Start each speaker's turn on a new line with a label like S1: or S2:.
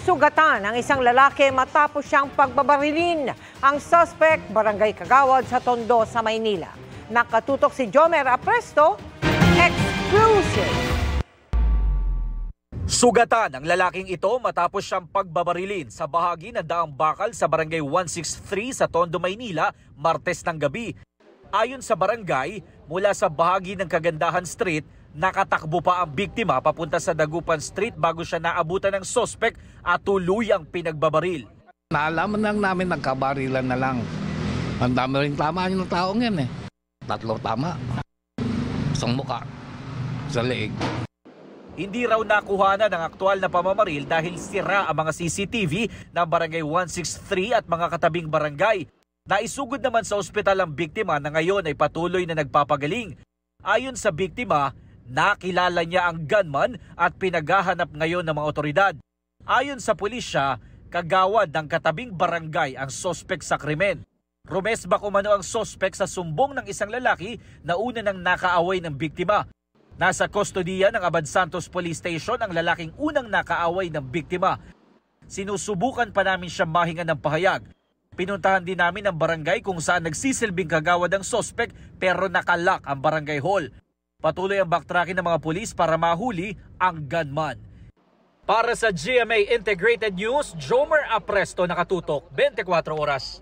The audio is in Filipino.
S1: Sugatan ang isang lalaki matapos siyang pagbabarilin. Ang suspect, Barangay Kagawad sa Tondo sa Maynila. Nakatutok si Jomer Apresto, exclusive.
S2: Sugatan ang lalaking ito matapos siyang pagbabarilin sa bahagi ng Daang Bakal sa Barangay 163 sa Tondo, Maynila, Martes ng gabi. Ayon sa barangay, mula sa bahagi ng Kagandahan Street, nakatakbo pa ang biktima papunta sa Dagupan Street bago siya naabutan ng sospek at tuluyang pinagbabaril.
S3: Naalaman lang namin nagkabarilan na lang. Ang dami rin tama yung taong yan eh. 3 tama. Isang muka. Sa leeg.
S2: Hindi raw nakuhanan ng aktual na pamamaril dahil sira ang mga CCTV ng Barangay 163 at mga katabing barangay. Naisugod naman sa ospital ang biktima na ngayon ay patuloy na nagpapagaling. Ayon sa biktima, nakilala niya ang gunman at pinaghahanap ngayon ng mga otoridad. Ayon sa pulisya, kagawad ng katabing barangay ang sospek sa krimen. Rumesbak umano ang sospek sa sumbong ng isang lalaki na una nang nakaaway ng biktima. Nasa kustodiya ng Abad Santos Police Station ang lalaking unang nakaaway ng biktima. Sinusubukan pa namin siya mahinga ng pahayag. Pinuntahan din namin ang barangay kung saan nagsisilbing kagawad ang sospek pero nakalock ang barangay hall. Patuloy ang backtracking ng mga pulis para mahuli ang gunman. Para sa GMA Integrated News, Jomer Apresto, nakatutok 24 oras.